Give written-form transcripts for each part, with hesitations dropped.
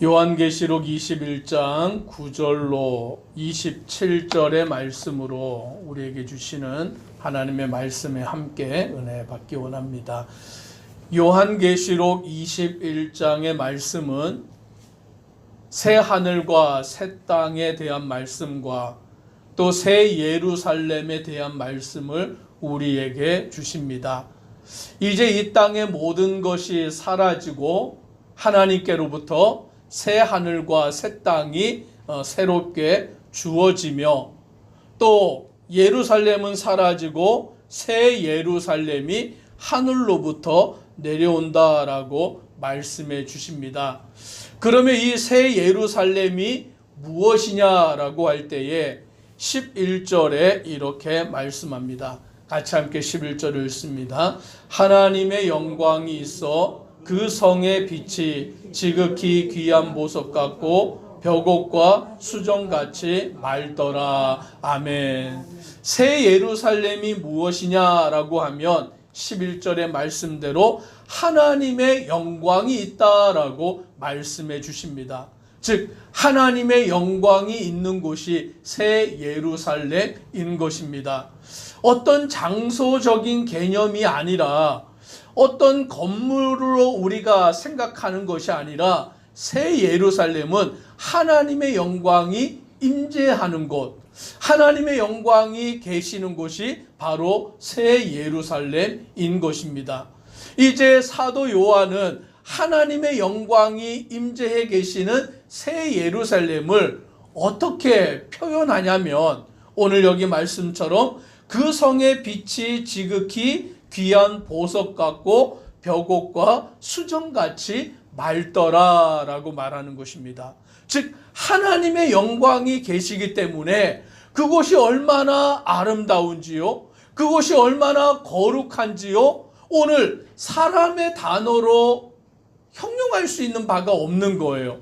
요한계시록 21장 9절로 27절의 말씀으로 우리에게 주시는 하나님의 말씀에 함께 은혜 받기 원합니다. 요한계시록 21장의 말씀은 새 하늘과 새 땅에 대한 말씀과 또 새 예루살렘에 대한 말씀을 우리에게 주십니다. 이제 이 땅의 모든 것이 사라지고 하나님께로부터 새 하늘과 새 땅이 새롭게 주어지며 또 예루살렘은 사라지고 새 예루살렘이 하늘로부터 내려온다라고 말씀해 주십니다. 그러면 이 새 예루살렘이 무엇이냐라고 할 때에 11절에 이렇게 말씀합니다. 같이 함께 11절을 읽습니다. 하나님의 영광이 있어 그 성의 빛이 지극히 귀한 보석 같고 벽옥과 수정같이 맑더라. 아멘. 새 예루살렘이 무엇이냐라고 하면 11절의 말씀대로 하나님의 영광이 있다라고 말씀해 주십니다. 즉 하나님의 영광이 있는 곳이 새 예루살렘인 것입니다. 어떤 장소적인 개념이 아니라 어떤 건물로 우리가 생각하는 것이 아니라 새 예루살렘은 하나님의 영광이 임재하는 곳, 하나님의 영광이 계시는 곳이 바로 새 예루살렘인 것입니다. 이제 사도 요한은 하나님의 영광이 임재해 계시는 새 예루살렘을 어떻게 표현하냐면 오늘 여기 말씀처럼 그 성의 빛이 지극히 귀한 보석 같고 벽옥과 수정같이 맑더라라고 말하는 것입니다. 즉 하나님의 영광이 계시기 때문에 그곳이 얼마나 아름다운지요, 그곳이 얼마나 거룩한지요, 오늘 사람의 단어로 형용할 수 있는 바가 없는 거예요.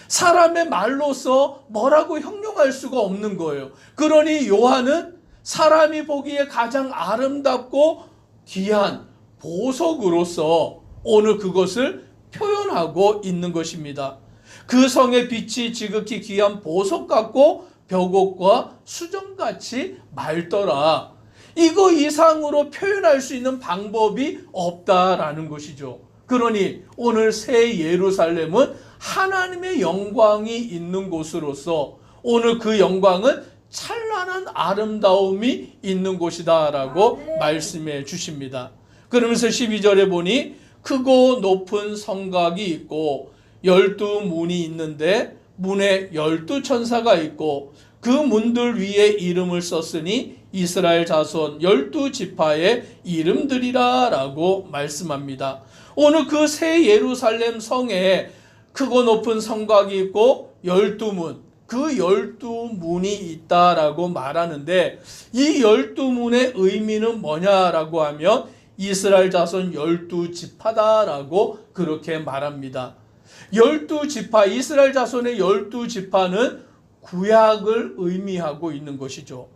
사람의 말로서 뭐라고 형용할 수가 없는 거예요. 그러니 요한은 사람이 보기에 가장 아름답고 귀한 보석으로서 오늘 그것을 표현하고 있는 것입니다. 그 성의 빛이 지극히 귀한 보석 같고 벽옥과 수정같이 맑더라. 이거 이상으로 표현할 수 있는 방법이 없다라는 것이죠. 그러니 오늘 새 예루살렘은 하나님의 영광이 있는 곳으로서 오늘 그 영광은 찬란한 아름다움이 있는 곳이다라고 말씀해 주십니다. 그러면서 12절에 보니 크고 높은 성곽이 있고 12문이 있는데 문에 12천사가 있고 그 문들 위에 이름을 썼으니 이스라엘 자손 12지파의 이름들이라 라고 말씀합니다. 오늘 그 새 예루살렘 성에 크고 높은 성곽이 있고 12문, 그 12문이 있다라고 말하는데 이 12문의 의미는 뭐냐라고 하면 이스라엘 자손 12지파다라고 그렇게 말합니다. 12지파, 이스라엘 자손의 12지파는 구약을 의미하고 있는 것이죠.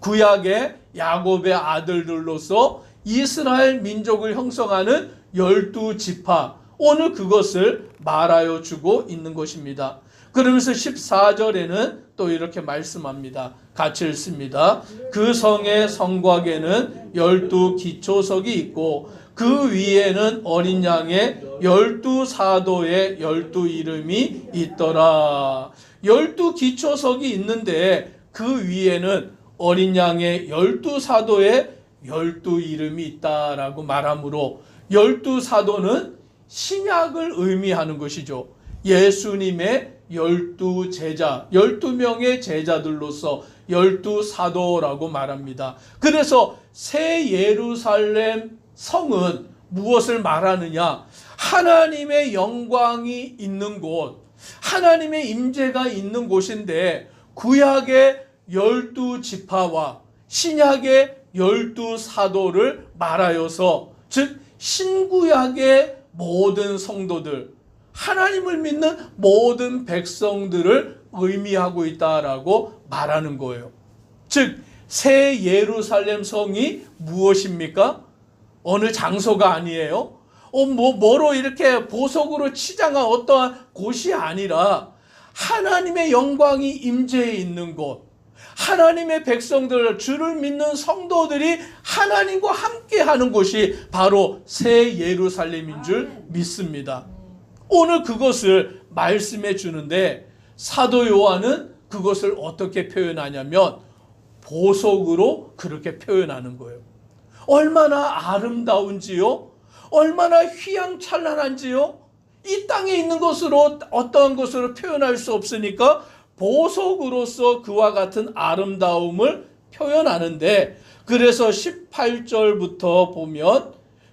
구약의 야곱의 아들들로서 이스라엘 민족을 형성하는 12지파, 오늘 그것을 말하여 주고 있는 것입니다. 그러면서 14절에는 또 이렇게 말씀합니다. 같이 읽습니다. 그 성의 성곽에는 12기초석이 있고 그 위에는 어린 양의 12사도의 12이름이 있더라. 12기초석이 있는데 그 위에는 어린 양의 12사도의 12이름이 있다라고 말하므로 12사도는 신약을 의미하는 것이죠. 예수님의 12제자, 12명의 제자들로서 12사도라고 말합니다. 그래서 새 예루살렘 성은 무엇을 말하느냐? 하나님의 영광이 있는 곳, 하나님의 임재가 있는 곳인데 구약의 12지파와 신약의 12사도를 말하여서 즉 신구약의 모든 성도들, 하나님을 믿는 모든 백성들을 의미하고 있다라고 말하는 거예요. 즉 새 예루살렘 성이 무엇입니까? 어느 장소가 아니에요. 뭐로 이렇게 보석으로 치장한 어떠한 곳이 아니라 하나님의 영광이 임재해 있는 곳, 하나님의 백성들, 주를 믿는 성도들이 하나님과 함께 하는 곳이 바로 새 예루살렘인 줄 믿습니다. 오늘 그것을 말씀해 주는데 사도 요한은 그것을 어떻게 표현하냐면 보석으로 그렇게 표현하는 거예요. 얼마나 아름다운지요, 얼마나 휘황찬란한지요, 이 땅에 있는 것으로 어떠한 것으로 표현할 수 없으니까 보석으로서 그와 같은 아름다움을 표현하는데, 그래서 18절부터 보면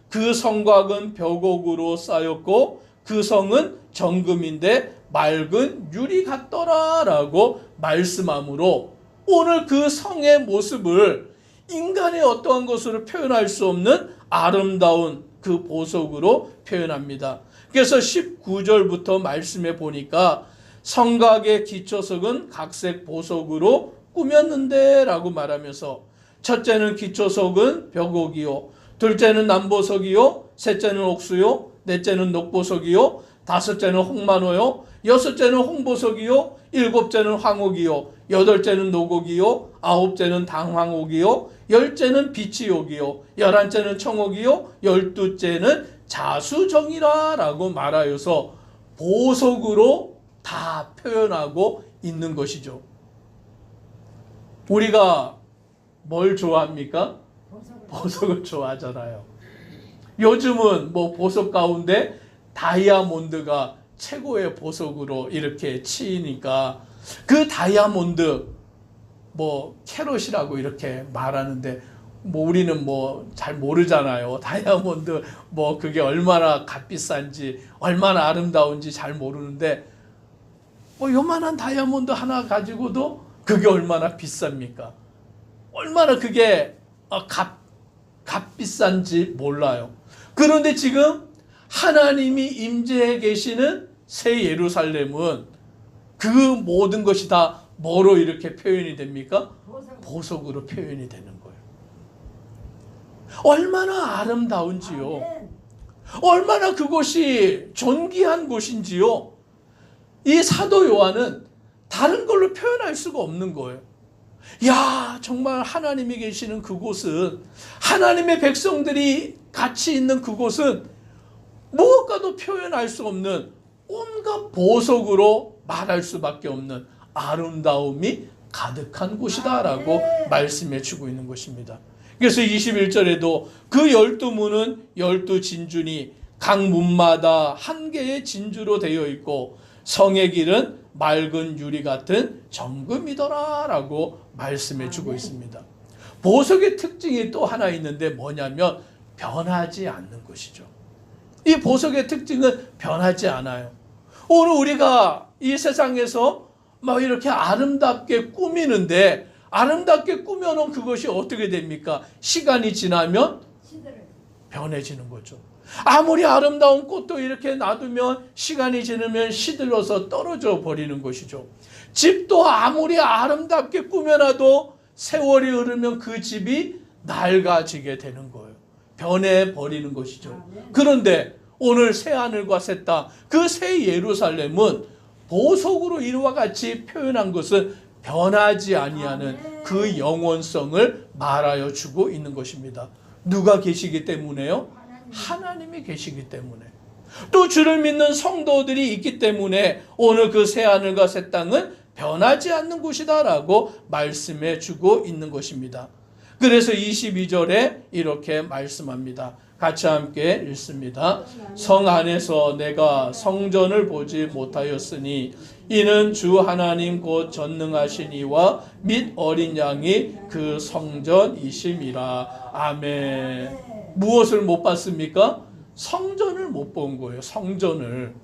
그 성곽은 벽옥으로 쌓였고 그 성은 정금인데 맑은 유리 같더라 라고 말씀하므로 오늘 그 성의 모습을 인간의 어떠한 것으로 표현할 수 없는 아름다운 그 보석으로 표현합니다. 그래서 19절부터 말씀해 보니까 성곽의 기초석은 각색 보석으로 꾸몄는데 라고 말하면서 첫째는 기초석은 벽옥이요, 둘째는 남보석이요, 셋째는 옥수요, 넷째는 녹보석이요, 다섯째는 홍만호요, 여섯째는 홍보석이요, 일곱째는 황옥이요, 여덟째는 노곡이요, 아홉째는 당황옥이요, 열째는 비치옥이요, 열한째는 청옥이요, 열두째는 자수정이라 라고 말하여서 보석으로 다 표현하고 있는 것이죠. 우리가 뭘 좋아합니까? 보석을 좋아하잖아요. 요즘은 뭐 보석 가운데 다이아몬드가 최고의 보석으로 이렇게 치이니까 그 다이아몬드 뭐 캐럿이라고 이렇게 말하는데 뭐 우리는 뭐 잘 모르잖아요. 다이아몬드 뭐 그게 얼마나 값비싼지 얼마나 아름다운지 잘 모르는데 뭐 요만한 다이아몬드 하나 가지고도 그게 얼마나 비쌉니까? 얼마나 그게 값비싼지 몰라요. 그런데 지금 하나님이 임재해 계시는 새 예루살렘은 그 모든 것이 다 뭐로 이렇게 표현이 됩니까? 보석으로 표현이 되는 거예요. 얼마나 아름다운지요. 얼마나 그곳이 존귀한 곳인지요. 이 사도 요한은 다른 걸로 표현할 수가 없는 거예요. 야, 정말 하나님이 계시는 그곳은, 하나님의 백성들이 같이 있는 그곳은 무엇과도 표현할 수 없는 온갖 보석으로 말할 수밖에 없는 아름다움이 가득한 곳이다 라고 말씀해 주고 있는 것입니다. 그래서 21절에도 그 12문은 12진주니 각 문마다 한 개의 진주로 되어 있고 성의 길은 맑은 유리 같은 정금이더라 라고 말씀해 주고 있습니다. 보석의 특징이 또 하나 있는데 뭐냐면 변하지 않는 것이죠. 이 보석의 특징은 변하지 않아요. 오늘 우리가 이 세상에서 막 이렇게 아름답게 꾸미는데 아름답게 꾸며놓은 그것이 어떻게 됩니까? 시간이 지나면 변해지는 거죠. 아무리 아름다운 꽃도 이렇게 놔두면 시간이 지나면 시들어서 떨어져 버리는 것이죠. 집도 아무리 아름답게 꾸며놔도 세월이 흐르면 그 집이 낡아지게 되는 거예요. 변해버리는 것이죠. 그런데 오늘 새하늘과 새 땅, 그 새 예루살렘은 보석으로 이와 같이 표현한 것은 변하지 아니하는 그 영원성을 말하여 주고 있는 것입니다. 누가 계시기 때문에요? 하나님이 계시기 때문에. 또 주를 믿는 성도들이 있기 때문에 오늘 그 새하늘과 새 땅은 변하지 않는 곳이다 라고 말씀해 주고 있는 것입니다. 그래서 22절에 이렇게 말씀합니다. 같이 함께 읽습니다. 성 안에서 내가 성전을 보지 못하였으니 이는 주 하나님 곧 전능하신 이와 및 어린 양이 그 성전이심이라. 아멘. 무엇을 못 봤습니까? 성전을 못 본 거예요. 성전을.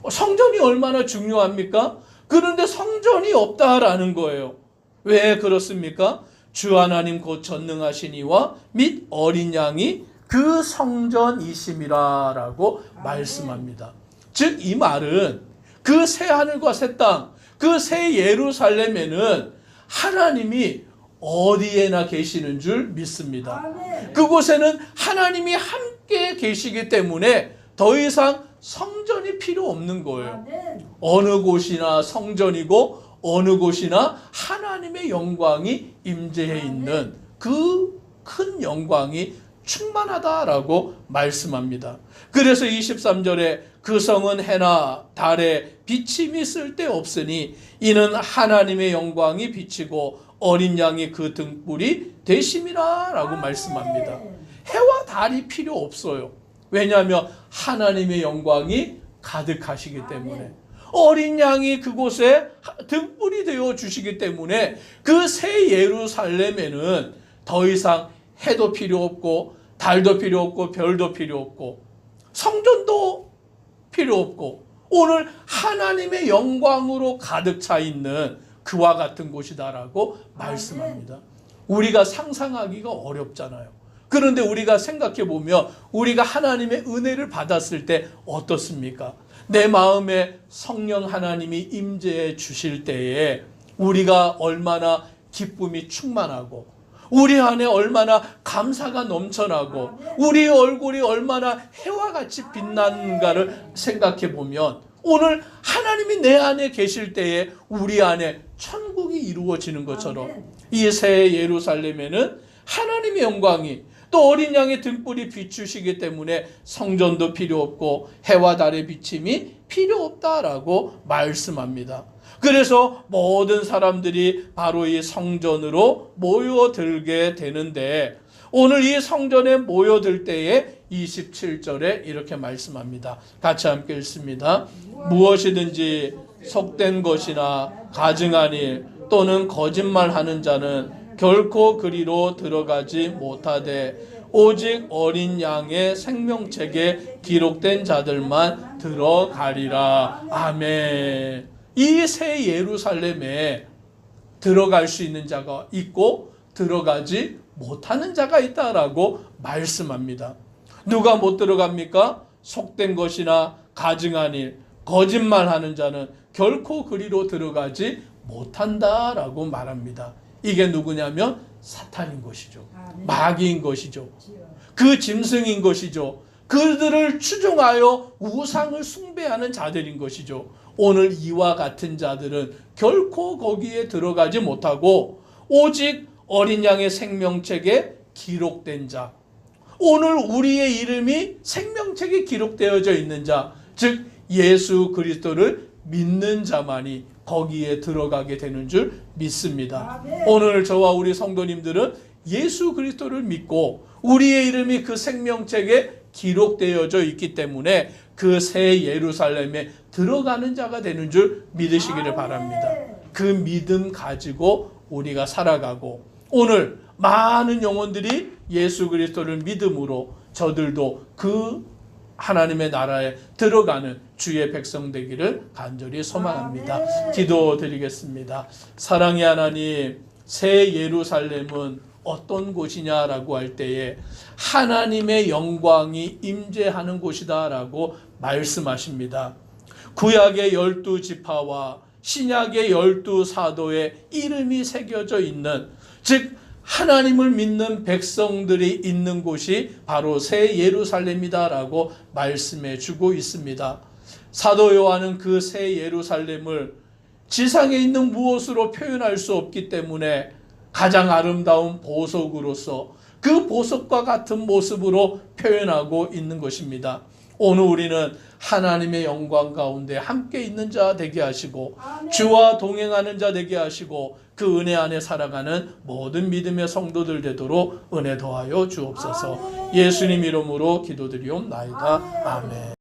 성전이 얼마나 중요합니까? 그런데 성전이 없다라는 거예요. 왜 그렇습니까? 주 하나님 곧 전능하신 이와 및 어린 양이 그 성전이심이라 라고 말씀합니다. 즉 이 말은 그 새 하늘과 새 땅, 그 새 예루살렘에는 하나님이 어디에나 계시는 줄 믿습니다. 아멘. 그곳에는 하나님이 함께 계시기 때문에 더 이상 성전이 필요 없는 거예요. 아멘. 어느 곳이나 성전이고 어느 곳이나 하나님의 영광이 임재해 있는 그 큰 영광이 충만하다라고 말씀합니다. 그래서 23절에 그 성은 해나 달에 비침이 쓸데없으니 이는 하나님의 영광이 비치고 어린 양이 그 등불이 되심이라 라고 말씀합니다. 해와 달이 필요 없어요. 왜냐하면 하나님의 영광이 가득하시기 때문에, 어린 양이 그곳에 등불이 되어 주시기 때문에 그 새 예루살렘에는 더 이상 해도 필요 없고 달도 필요 없고 별도 필요 없고 성전도 필요 없고 오늘 하나님의 영광으로 가득 차 있는 그와 같은 곳이다라고 말씀합니다. 우리가 상상하기가 어렵잖아요. 그런데 우리가 생각해 보면 우리가 하나님의 은혜를 받았을 때 어떻습니까? 내 마음에 성령 하나님이 임재해 주실 때에 우리가 얼마나 기쁨이 충만하고 우리 안에 얼마나 감사가 넘쳐나고 우리 얼굴이 얼마나 해와 같이 빛나는가를 생각해 보면 오늘 하나님이 내 안에 계실 때에 우리 안에 천국이 이루어지는 것처럼 이 새 예루살렘에는 하나님의 영광이 또 어린 양의 등불이 비추시기 때문에 성전도 필요 없고 해와 달의 비침이 필요 없다라고 말씀합니다. 그래서 모든 사람들이 바로 이 성전으로 모여들게 되는데 오늘 이 성전에 모여들 때에 27절에 이렇게 말씀합니다. 같이 함께 읽습니다. 무엇이든지 속된 것이나 가증한 일 또는 거짓말하는 자는 결코 그리로 들어가지 못하되 오직 어린 양의 생명책에 기록된 자들만 들어가리라. 아멘. 이 새 예루살렘에 들어갈 수 있는 자가 있고 들어가지 못하는 자가 있다라고 말씀합니다. 누가 못 들어갑니까? 속된 것이나 가증한 일, 거짓말하는 자는 결코 그리로 들어가지 못한다라고 말합니다. 이게 누구냐면 사탄인 것이죠. 마귀인 것이죠. 그 짐승인 것이죠. 그들을 추종하여 우상을 숭배하는 자들인 것이죠. 오늘 이와 같은 자들은 결코 거기에 들어가지 못하고 오직 어린 양의 생명책에 기록된 자, 오늘 우리의 이름이 생명책에 기록되어져 있는 자, 즉 예수 그리스도를 믿는 자만이 거기에 들어가게 되는 줄 믿습니다. 오늘 저와 우리 성도님들은 예수 그리스도를 믿고 우리의 이름이 그 생명책에 기록되어져 있기 때문에 그 새 예루살렘에 들어가는 자가 되는 줄 믿으시기를 바랍니다. 그 믿음 가지고 우리가 살아가고 오늘 많은 영혼들이 예수 그리스도를 믿음으로 저들도 그 하나님의 나라에 들어가는 주의 백성 되기를 간절히 소망합니다. 기도드리겠습니다. 사랑의 하나님, 새 예루살렘은 어떤 곳이냐라고 할 때에 하나님의 영광이 임재하는 곳이다라고 말씀하십니다. 구약의 12지파와 신약의 12사도의 이름이 새겨져 있는, 즉 하나님을 믿는 백성들이 있는 곳이 바로 새 예루살렘이다라고 말씀해 주고 있습니다. 사도 요한은 그 새 예루살렘을 지상에 있는 무엇으로 표현할 수 없기 때문에 가장 아름다운 보석으로서 그 보석과 같은 모습으로 표현하고 있는 것입니다. 오늘 우리는 하나님의 영광 가운데 함께 있는 자 되게 하시고 주와 동행하는 자 되게 하시고 그 은혜 안에 살아가는 모든 믿음의 성도들 되도록 은혜 더하여 주옵소서. 예수님 이름으로 기도드리옵나이다. 아멘.